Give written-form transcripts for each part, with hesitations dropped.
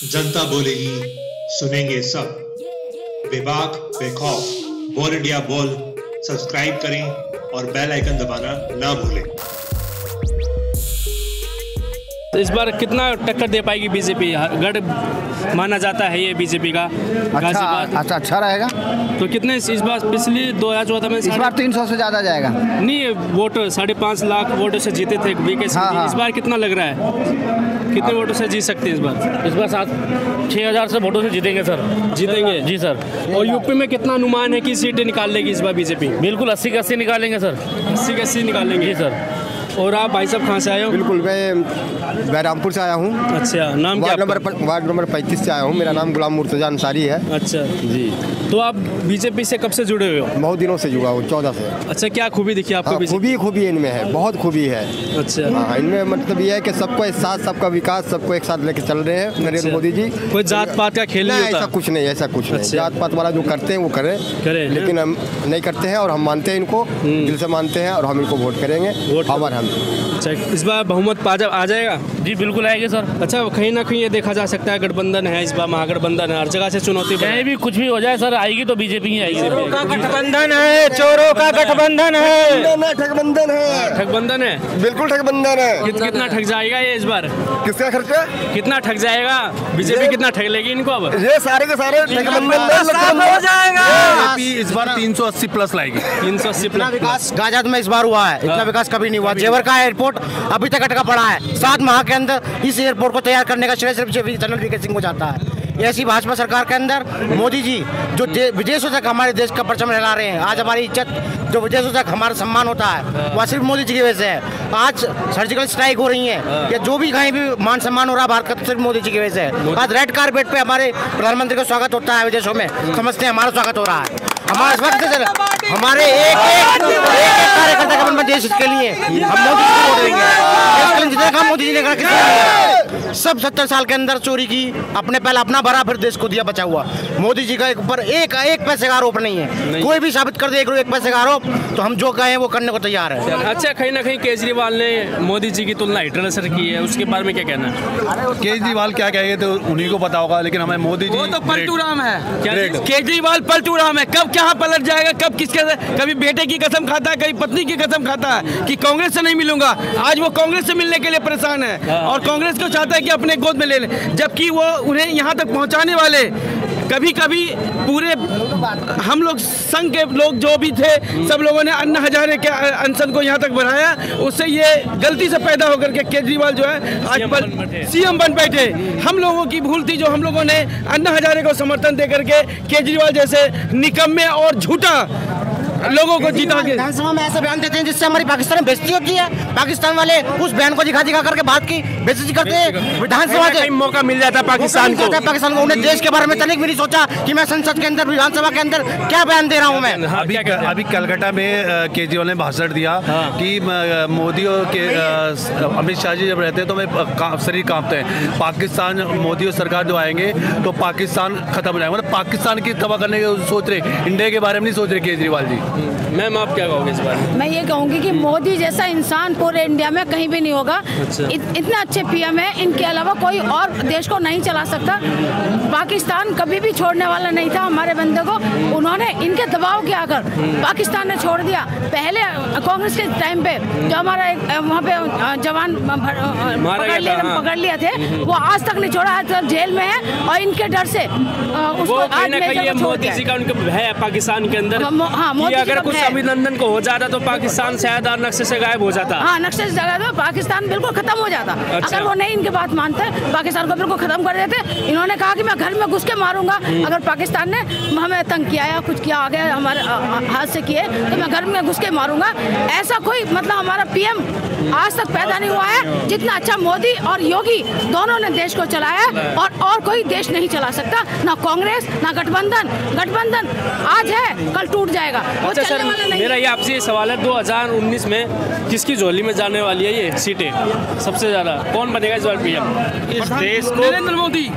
जनता बोलेगी, सुनेंगे सब। बेबाक बेखौफ बोल इंडिया बोल सब्सक्राइब करें और बेल आइकन दबाना ना भूलें। तो इस बार कितना टक्कर दे पाएगी बीजेपी? गढ़ माना जाता है ये बीजेपी का। अच्छा रहेगा। तो कितने इस बार? पिछली 2014 में इस बार 300 से ज़्यादा जाएगा। नहीं, वोट 5.5 लाख वोटों से जीते थे बीके सिंह। इस बार कितना लग रहा है, कितने वोटों से जीत सकते हैं इस बार? इस बार 6,000 से वोटों से जीतेंगे सर। जीतेंगे जी सर। और यूपी में कितना अनुमान है कि सीटें निकाल लेगी इस बार बीजेपी? बिल्कुल 80 के 80 निकालेंगे सर। 80 के 80 निकालेंगे। जी सर। और आप भाई साहब कहाँ से आए हो? बिल्कुल, मैं बैरामपुर से आया हूँ। अच्छा, नाम क्या? वार्ड नंबर 35 से आया हूँ। मेरा नाम गुलाम मुर्तजा अंसारी है। अच्छा जी। तो आप बीजेपी से कब से जुड़े हुए हो? बहुत दिनों से जुड़ा हूँ, 14 से। अच्छा, क्या खूबी दिखी आपको? खूबी इनमें है, बहुत खूबी है। अच्छा। हाँ, इनमें मतलब ये है कि सबको एक साथ, सबका विकास, सबको एक साथ लेके चल रहे हैं नरेंद्र मोदी जी। कोई जात पात का खेल नहीं होता? ऐसा कुछ नहीं, ऐसा कुछ नहीं। जात पात वाला जो करते हैं वो करें, लेकिन हम नहीं करते हैं और हम मानते हैं इनको, दिल से मानते हैं और हम इनको वोट करेंगे। और हम अच्छा, इस बार बहुमत आ जाएगा? जी बिल्कुल आएगी सर। अच्छा, कहीं ना कहीं ये देखा जा सकता है गठबंधन है इस बार, महागठबंधन है, हर जगह से चुनौती। चाहे भी कुछ भी हो जाए सर, आएगी तो बीजेपी ही आएगी। चोरों का गठबंधन है, चोरों का गठबंधन है, ठगबंधन है, ठगबंधन है, बिल्कुल ठगबंधन है। कितना ठग जाएगा ये इस बार? किसका खर्चा? कितना ठग जाएगा बीजेपी? कितना ठग लेगी इनको अब? ये सारे के सारे ठगबंधन हो जाएगा। इस बार 380 प्लस लाएगी। 380 प्लस। विकास गाजियाबाद में इस बार हुआ है, इतना विकास कभी नहीं हुआ। जेवर का एयरपोर्ट अभी तक अटका पड़ा है। 7 माह के अंदर इस एयरपोर्ट को तैयार करने का श्रेय सिर्फ जनरल वीके सिंह को जाता है। ऐसी भाजपा सरकार के अंदर मोदी जी जो विदेशों तक हमारे देश का परचम लहरा रहे हैं, आज हमारी इज्जत जो विदेशों तक हमारा सम्मान होता है वह सिर्फ मोदी जी की वजह से है। आज सर्जिकल स्ट्राइक हो रही है या जो भी कहीं भी मान सम्मान हो रहा है भारत का, सिर्फ मोदी जी की वजह से है। आज रेड कारपेट पे हमारे प्रधानमंत्री का स्वागत होता है विदेशों में, समझते हैं हमारा स्वागत हो रहा है। हमारे हमारे एक कार्यकर्ता का मन देश के लिए हम मोदी जी को वोट देंगे। जितने काम मोदी जी ने करा, सब 70 साल के अंदर चोरी की, अपने पहले अपना भरा फिर देश को दिया बचा हुआ। मोदी जी का ऊपर एक पैसे का आरोप नहीं है। कोई भी साबित कर दे एक पैसे का आरोप तो हम जो कहें वो करने को तैयार है। अच्छा, कहीं ना कहीं केजरीवाल ने मोदी जी की तुलना हिटलर से की है, उसके बारे में क्या कहना है? केजरीवाल क्या कहेंगे तो उन्हीं को पता होगा, लेकिन हमें मोदी जी। वो तो पलटू राम है। केजरीवाल पलटू राम है। कब कहाँ पलट जाएगा, कब किसके, कभी बेटे की कसम खाता है, कभी पत्नी की कसम खाता है कि कांग्रेस से नहीं मिलूंगा। आज वो कांग्रेस से मिलने के लिए परेशान है और कांग्रेस को चाहता है कि अपने गोद में ले ले, जबकि वो उन्हें यहाँ तक पहुँचाने वाले कभी कभी पूरे हम लोग संघ के लोग जो भी थे सब लोगों ने अन्ना हजारे के अनशन को यहाँ तक बढ़ाया। उससे ये गलती से पैदा होकर के केजरीवाल जो है आज पर सीएम बन बैठे। हम लोगों की भूल थी जो हम लोगों ने अन्ना हजारे को समर्थन दे करके केजरीवाल जैसे निकम्मे और झूठा लोगों को जीता के विधानसभा में ऐसा बयान देते हैं जिससे हमारी पाकिस्तान में बेइज्जती होती है। पाकिस्तान वाले उस बयान को दिखा करके बात की बेइज्जती करते हैं। विधानसभा से मौका मिल जाता है पाकिस्तान को। उन्हें देश के बारे में तनिक भी नहीं सोचा कि मैं संसद के अंदर विधानसभा के अंदर क्या बयान दे रहा हूँ मैं। अभी कलकत्ता में केजरीवाल ने भाषण दिया कि मोदी के अमित शाह जी जब रहते हैं तो मैं शरीर कांपते हैं। पाकिस्तान मोदी और सरकार जो आएंगे तो पाकिस्तान खत्म हो जाएगा। मतलब पाकिस्तान की तबाह करने की सोच रहे, इंडिया के बारे में नहीं सोच रहे केजरीवाल जी। मैम, आप क्या कहोगे इस बारे में? मैं ये कहूँगी कि मोदी जैसा इंसान पूरे इंडिया में कहीं भी नहीं होगा। अच्छा। इतने अच्छे पीएम है, इनके अलावा कोई और देश को नहीं चला सकता। पाकिस्तान कभी भी छोड़ने वाला नहीं था हमारे बंदे को। उन्होंने इनके दबाव के आकर पाकिस्तान ने छोड़ दिया। पहले कांग्रेस के टाइम पे जो हमारा वहाँ पे जवान पकड़ लिए थे वो आज तक नहीं छोड़ा, आज तक जेल में है और इनके डर से उसको आज मोदी जी का उनका भय है पाकिस्तान के अंदर। अगर कुछ अभिनंदन को हो जाता तो पाकिस्तान शायद नक्शे से गायब हो जाता। हाँ, नक्शे से गायब हो, पाकिस्तान बिल्कुल खत्म हो जाता। अच्छा। अगर वो नहीं इनकी बात मानते पाकिस्तान को बिल्कुल खत्म कर देते। इन्होंने कहा कि मैं घर में घुस के मारूंगा। अगर पाकिस्तान ने हमें तंग किया या कुछ किया आगे हमारे हाथ से किए तो मैं घर में घुस के मारूंगा। ऐसा कोई मतलब हमारा पीएम आज तक पैदा नहीं हुआ है जितना अच्छा मोदी और योगी दोनों ने देश को चलाया और कोई देश नहीं चला सकता। ना कांग्रेस ना गठबंधन आज है कल टूट जाएगा। अच्छा सर, मेरा ये आपसे सवाल है, 2019 में किसकी झोली में जाने वाली है ये सीटें सबसे ज्यादा? कौन बनेगा इस बार पीएम इस देश को? नरेंद्र मोदी।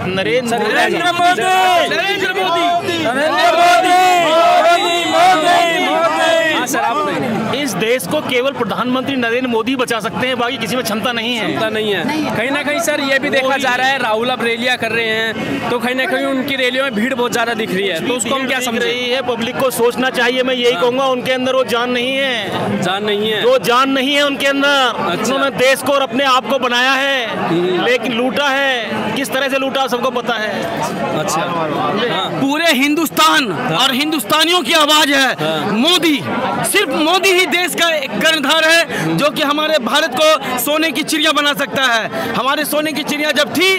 हाँ सर, आप बताइए। इस देश को केवल प्रधानमंत्री नरेंद्र मोदी बचा सकते हैं, बाकी किसी में क्षमता नहीं है। क्षमता नहीं है। कहीं ना कहीं सर ये भी देखा जा रहा है, राहुल अब रैलियां कर रहे हैं तो कहीं ना कहीं उनकी रैलियों में भीड़ बहुत ज्यादा दिख रही है, तो उसको हम क्या समझ रही है? पब्लिक को सोचना चाहिए। मैं यही कहूँगा, उनके अंदर वो जान नहीं है, जान नहीं है, वो जान नहीं है उनके अंदर। उन्होंने देश को और अपने आप को बनाया है, लेकिन लूटा है। किस तरह से लूटा सबको पता है। अच्छा, पूरे हिंदुस्तान और हिंदुस्तानियों की आवाज है मोदी। सिर्फ मोदी ही देश का कर्णधार है जो कि हमारे भारत को सोने की चिड़िया बना सकता है। हमारे सोने की चिड़िया जब थी,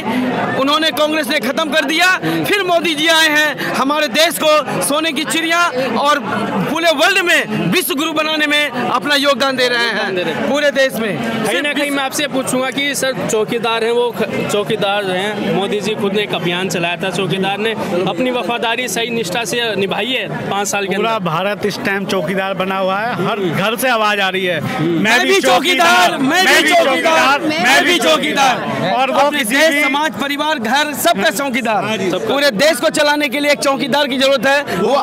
उन्होंने कांग्रेस ने खत्म कर दिया, फिर मोदी जी आए हैं हमारे देश को सोने की चिड़िया और पूरे वर्ल्ड में विश्व गुरु बनाने में अपना योगदान दे रहे हैं पूरे देश में। कहीं ना कहीं मैं आपसे पूछूंगा कि सर चौकीदार हैं, वो चौकीदार हैं, मोदी जी खुद ने एक अभियान चलाया था, चौकीदार ने अपनी वफादारी सही निष्ठा से निभाई है 5 साल के अंदर। पूरा भारत इस टाइम चौकीदार बना हुआ है, हर घर से आवाज आ रही है, मैं भी चौकीदार, मैं भी चौकीदार, मैं भी चौकीदार। और वो देश, समाज, परिवार, घर, सबका चौकीदार। पूरे देश को चलाने के लिए एक चौकीदार की जरूरत है। वो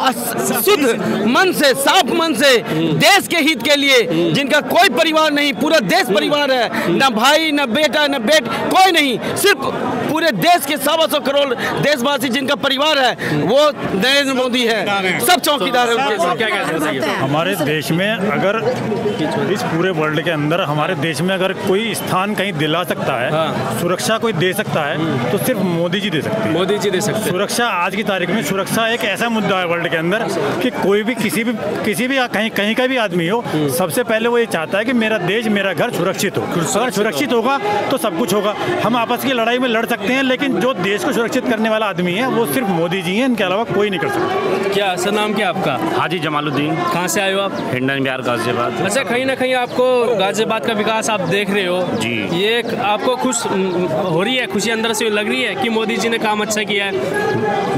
शुद्ध मन से, साफ मन से देश के हित के लिए, जिनका कोई परिवार नहीं, पूरा देश परिवार है, न भाई, न बेटा, न बेट, कोई नहीं, सिर्फ पूरे देश के 125 करोड़ देशवासी जिनका परिवार है वो नरेंद्र मोदी है। सब चौकीदार है उनके साथ। क्या कहते हैं? हमारे देश में अगर इस पूरे वर्ल्ड के अंदर हमारे देश में अगर कोई स्थान कहीं दिला सकता है, सुरक्षा कोई दे सकता है, तो सिर्फ मोदी जी दे सकते हैं। मोदी जी दे सकते हैं। सुरक्षा आज की तारीख में, सुरक्षा एक ऐसा मुद्दा है वर्ल्ड के अंदर कि कोई भी किसी भी कहीं का भी आदमी हो, सबसे पहले वो ये चाहता है कि मेरा देश, मेरा घर सुरक्षित हो। अगर सुरक्षित होगा तो सब कुछ होगा। हम आपस की लड़ाई में लड़ सकते हैं, लेकिन जो देश को सुरक्षित करने वाला आदमी है वो सिर्फ मोदी जी हैं, इनके अलावा कोई नहीं कर सकता। क्या सर, नाम क्या आपका? हाजी जमालुद्दीन। कहाँ से आए हो आप? हिंडन बिहार, गाजियाबाद। अच्छा, कहीं ना कहीं आपको गाजियाबाद का विकास आप देख रहे हो जी, ये आपको खुश हो रही है, खुशी अंदर से लग रही है कि मोदी जी ने काम अच्छा किया है?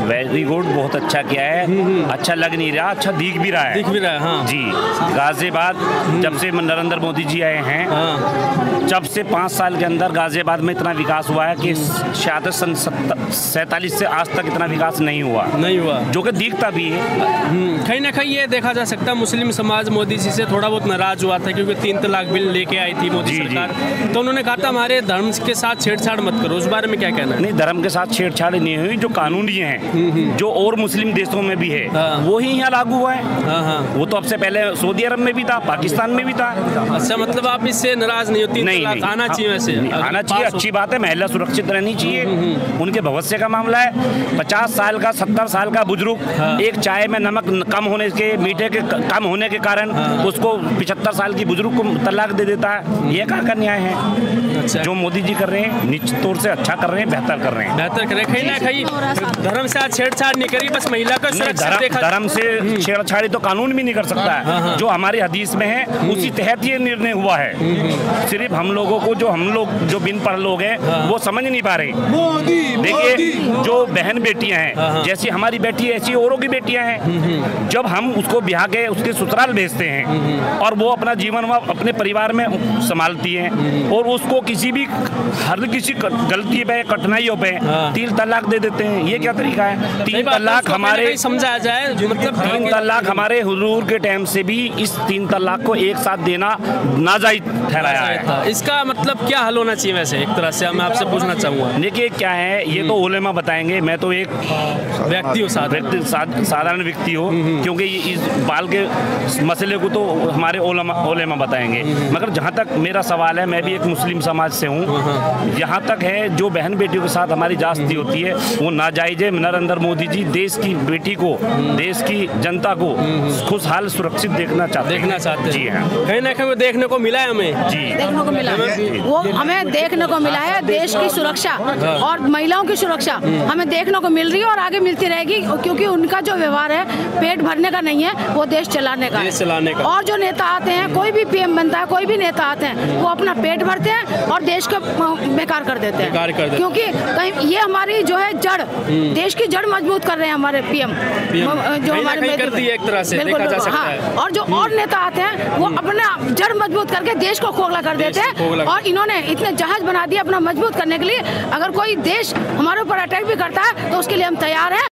वेरी गुड, बहुत अच्छा किया है। अच्छा लग नहीं रहा, अच्छा दिख भी रहा है। दिख भी रहा है, हाँ जी। गाजियाबाद जब से नरेंद्र मोदी जी आए हैं, जब से 5 साल के अंदर गाजियाबाद में इतना विकास हुआ है कि शायद 47 से आज तक इतना विकास नहीं हुआ, जो कि दिखता भी है। कहीं ना कहीं ये देखा जा सकता है, मुस्लिम समाज मोदी जी से थोड़ा बहुत नाराज हुआ था क्योंकि 3 तलाक बिल लेके आई थी मोदी सरकार, तो उन्होंने कहा था हमारे धर्म के साथ छेड़छाड़ मत करो। उस बारे में क्या कहना है? नहीं, धर्म के साथ छेड़छाड़ नहीं हुई, जो कानूनी है, जो और मुस्लिम देशों में भी है, वो ही यहाँ लागू हुआ है। वो तो अब से पहले सऊदी अरब में भी था, पाकिस्तान में भी था। अच्छा, मतलब आप इससे नाराज नहीं होती? नहीं, आना चाहिए, वैसे आना चाहिए, अच्छी बात है। महिला सुरक्षित रहनी चाहिए, उनके भविष्य का मामला है। 50 साल का, 70 साल का बुजुर्ग एक चाय में नमक कम होने के, मीठे के कम होने के कारण उसको 75 साल की बुजुर्ग को तलाक दे देता है। ये कहाँ का न्याय है? अच्छा। जो मोदी जी कर रहे हैं निश्चित तौर से अच्छा कर रहे हैं, बेहतर कर रहे हैं, बेहतर कर रहे हैं। कहीं ना कहीं धर्म से छेड़छाड़ नहीं करी, बस महिला का सुरक्षा देखा। धर्म से छेड़छाड़ी तो कानून भी नहीं कर सकता है। जो हमारी हदीस में है उसी तहत ये निर्णय हुआ है। सिर्फ हम लोगों को, हम लोग जो बिन पढ़ लोग हैं, वो समझ नहीं पा रहे। देखिए, जो बहन बेटियां हैं, जैसी हमारी बेटी है ऐसी औरों की बेटियां हैं। जब हम उसको ब्याह के उसके ससुराल भेजते हैं और वो अपना जीवन अपने परिवार में संभालती हैं, और उसको किसी गलती पे, कठिनाइयों पे 3 तलाक दे देते हैं। ये क्या तरीका है? 3 तलाक हमारे समझा जाए, मतलब 3 तलाक हमारे हुजूर के टाइम से भी इस 3 तलाक को एक साथ देना नाजायज ठहराया है। इसका मतलब क्या हल होना चाहिए? वैसे एक तरह से मैं आपसे पूछना चाहूँगा। देखिए क्या है, ये तो उलेमा बताएंगे, मैं तो एक व्यक्ति हूँ, साधारण व्यक्ति हो, क्योंकि इस बाल के मसले को तो हमारे उलेमा बताएंगे। मगर जहाँ तक मेरा सवाल है, मैं भी एक मुस्लिम समाज से हूँ, यहाँ तक है जो बहन बेटियों के साथ हमारी जाती होती है वो नाजायज है। नरेंद्र मोदी जी देश की बेटी को, देश की जनता को खुशहाल सुरक्षित देखना चाहते हैं। जी हाँ, कहीं ना कहीं देखने को मिला है हमें। जी, देखने को मिला है, वो हमें देखने को मिला है। देश की सुरक्षा और महिलाओं की सुरक्षा हमें देखने को मिल रही है और आगे मिलती रहेगी, क्योंकि उनका जो व्यवहार है पेट भरने का नहीं है, वो देश चलाने का है। और जो नेता आते हैं, कोई भी पीएम बनता है, कोई भी नेता आते हैं, वो अपना पेट भरते हैं और देश को बेकार कर देते हैं। क्योंकि कहीं ये हमारी जो है जड़, देश की जड़ मजबूत कर रहे हैं हमारे पीएम, जो हमारे एक तरह से देखा जा सकता है। और जो और नेता आते हैं वो अपना जड़ मजबूत करके देश को खोखला कर देते हैं। और इन्होंने इतने जहाज बना दिए अपना मजबूत करने के लिए। अगर कोई देश हमारे ऊपर अटैक भी करता है तो उसके लिए हम तैयार हैं।